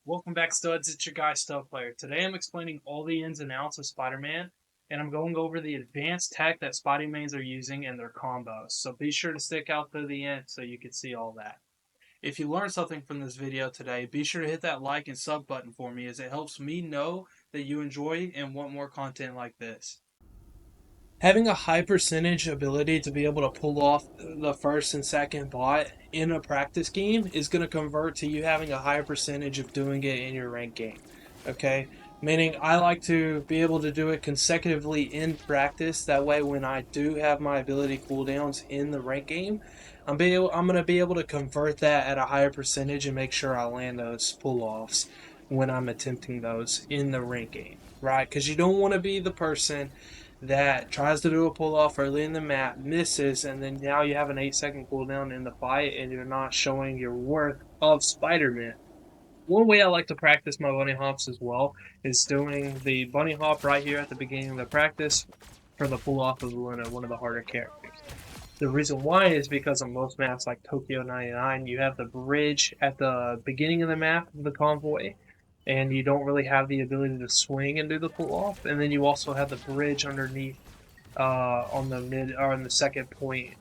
Welcome back, studs. It's your guy, Stuff Player. Today I'm explaining all the ins and outs of Spider-Man, and I'm going over the advanced tech that Spidey-Mans are using and their combos. So be sure to stick out to the end so you can see all that. If you learned something from this video today, be sure to hit that like and sub button for me as it helps me know that you enjoy and want more content like this. Having a high percentage ability to be able to pull off the first and second bot in a practice game is going to convert to you having a higher percentage of doing it in your ranked game. Okay? Meaning I like to be able to do it consecutively in practice. That way, when I do have my ability cooldowns in the rank game, I'm going to be able to convert that at a higher percentage and make sure I land those pull offs when I'm attempting those in the rank game. Right? Because you don't want to be the person that tries to do a pull off early in the map, misses, and then now you have an 8-second cooldown in the fight and you're not showing your worth of Spider-Man. One way I like to practice my bunny hops as well is doing the bunny hop right here at the beginning of the practice for the pull off of Luna, one of the harder characters. The reason why is because on most maps like Tokyo 99, you have the bridge at the beginning of the map of the convoy, and you don't really have the ability to swing and do the pull off. And then you also have the bridge underneath on the mid or on the second point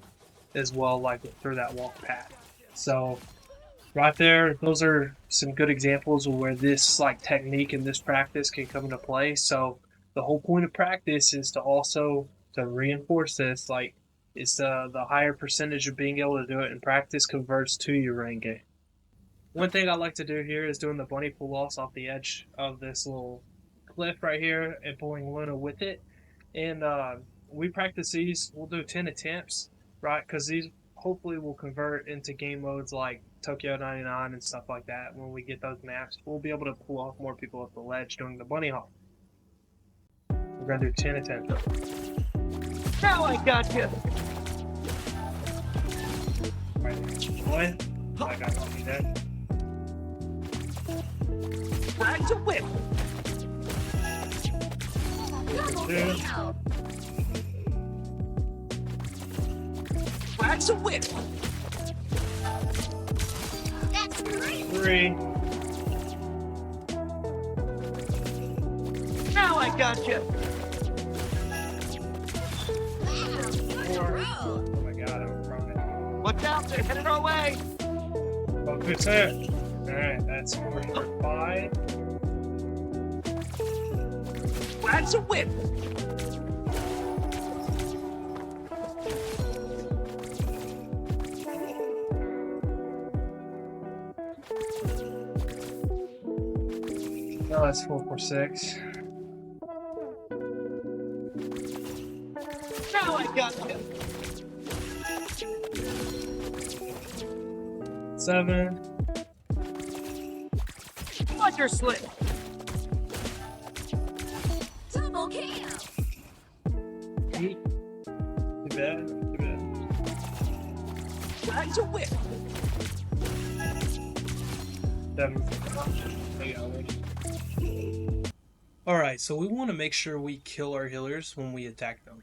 as well, like through that walk path. So right there, those are some good examples of where this like technique and this practice can come into play. So the whole point of practice is to also to reinforce this, like it's the higher percentage of being able to do it in practice converts to your rank game. One thing I like to do here is doing the bunny pull offs off the edge of this little cliff right here and pulling Luna with it. And we practice these. We'll do 10 attempts, right? Because these hopefully will convert into game modes like Tokyo 99 and stuff like that. When we get those maps, we'll be able to pull off more people at the ledge doing the bunny hop. We're going to do 10 attempts. Now I got you! Right, one. I got lucky there. Frag to whip! Two. Frag to whip! That's great. 3. Now I got you! Wow, Oh my god, I'm from it. Watch out, they're headed our way! Focus it. Alright, that's score number 5. Frag to whip! Oh, that's 446. Now I got you! 7. Watch your slip! double kill. 8. Too bad. Too bad. Frag to whip! 7. Alright, so we want to make sure we kill our healers when we attack them.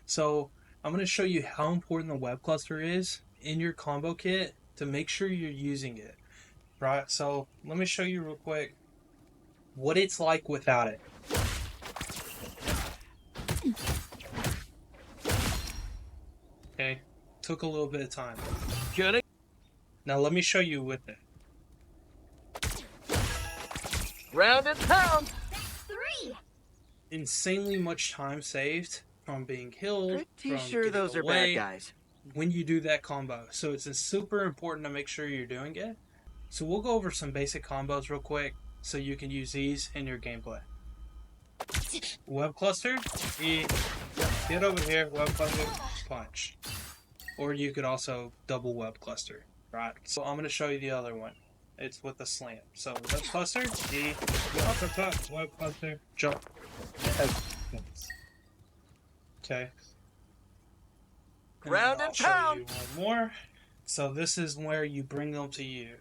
So I'm going to show you how important the web cluster is in your combo kit to make sure you're using it. Right, so let me show you real quick what it's like without it. Okay, took a little bit of time. Gonna Now let me show you with it. round and pound! 3. Insanely much time saved from being healed. Pretty from sure getting those are away bad guys. when you do that combo. So it's super important to make sure you're doing it. So we'll go over some basic combos real quick so you can use these in your gameplay. Web cluster, get over here, web cluster, punch. Or you could also double web cluster, right? So I'm going to show you the other one. It's with the slam. So web cluster, E, uppercut, web cluster, jump. Okay. And then Round I'll and show pound. you one more. So this is where you bring them to you.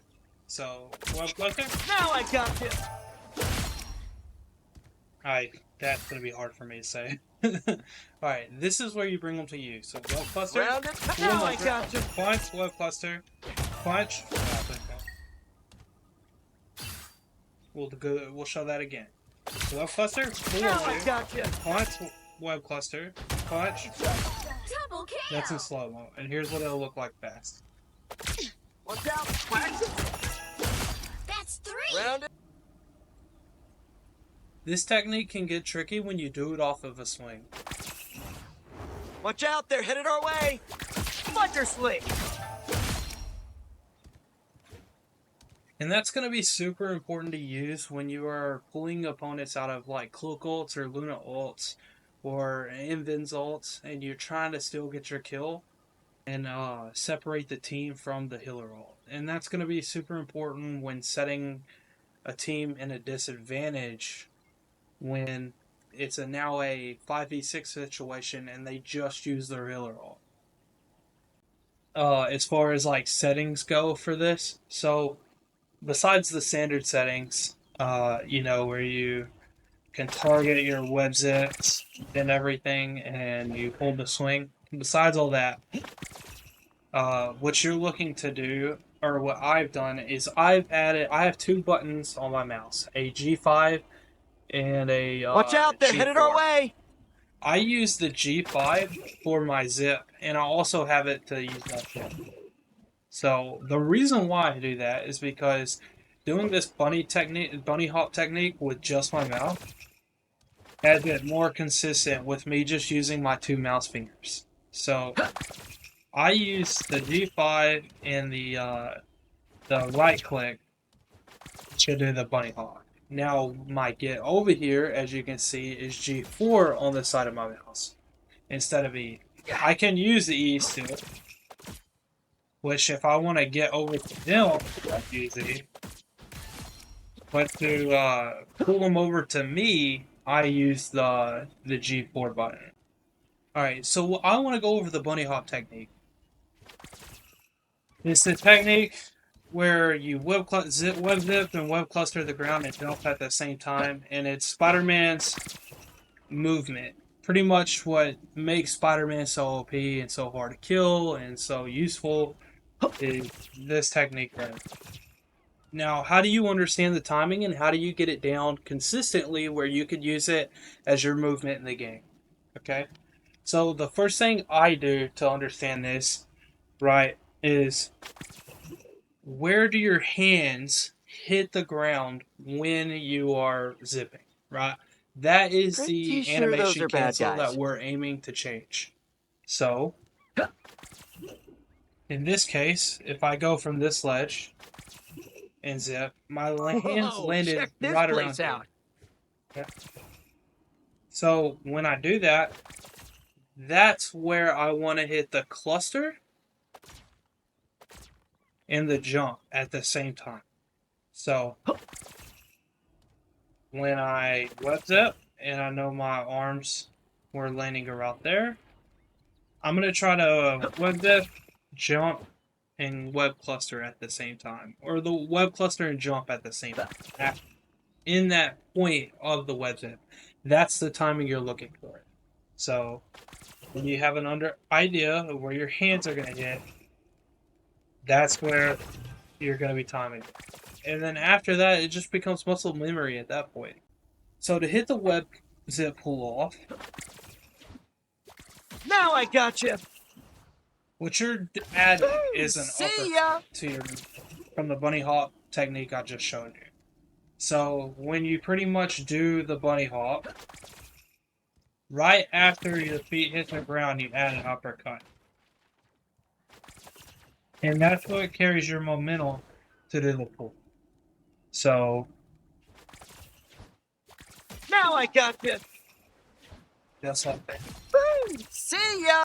So web cluster. Now I got you! That's gonna be hard for me to say. Alright, this is where you bring them to you. So web cluster. Round and pound! Now I got you! Punch, web cluster. Punch. We'll show that again. Web cluster, pull Now I over. got you. Punch, web cluster, punch. Double kill. That's in slow mo. And here's what it'll look like fast. Watch out. Practice. That's 3. Round it. This technique can get tricky when you do it off of a swing. Watch out. They're headed our way. Thunder Sling. And that's going to be super important to use when you are pulling opponents out of like Cloak ults or Luna ults or Invin's ults, and you're trying to still get your kill and separate the team from the healer ult. And that's going to be super important when setting a team in a disadvantage when it's now a 5v6 situation and they just use their healer ult. As far as like settings go for this, so besides the standard settings, where you can target your web zips and everything and you hold the swing, besides all that, what you're looking to do, or what I've done, is I have 2 buttons on my mouse, a G5 and a Watch out. They're headed our G4. way. I use the G5 for my zip, and I also have it to use my zip. So the reason why I do that is because doing this bunny hop technique with just my mouse has been more consistent with me just using my 2 mouse fingers. So I use the G5 and the right click to do the bunny hop. Now my get over here, as you can see, is G4 on the side of my mouse instead of E. I can use the E still, which if I want to get over to them, I use E. But to pull them over to me, I use the G4 button. Alright, so I want to go over the bunny hop technique. It's the technique where you web zip and web cluster the ground and jump at the same time, and it's Spider-Man's movement. Pretty much what makes Spider-Man so OP and so hard to kill and so useful is this technique right. Now, how do you understand the timing and how do you get it down consistently where you could use it as your movement in the game? Okay? So the first thing I do to understand this, right, is where do your hands hit the ground when you are zipping, right? That is Pretty the sure animation those are bad cancel guys. that we're aiming to change. So, in this case, if I go from this ledge and zip, my hands Whoa, landed check this right place around here. out. Okay. So when I do that, that's where I want to hit the cluster and the jump at the same time. So when I web zip and I know my arms were landing around there, I'm going to try to web zip, jump, and web cluster at the same time. Or the web cluster and jump at the same time. In that point of the web zip. That's the timing you're looking for. So when you have an idea of where your hands are going to hit, that's where you're going to be timing. And then after that, it just becomes muscle memory at that point. So to hit the web zip pull off, Now I got you. what you're adding is an See uppercut ya. to your from the bunny hop technique I just showed you. So when you pretty much do the bunny hop, right after your feet hit the ground, you add an uppercut. And that's what carries your momentum to do the pull. So Now I got you. just like that. See ya.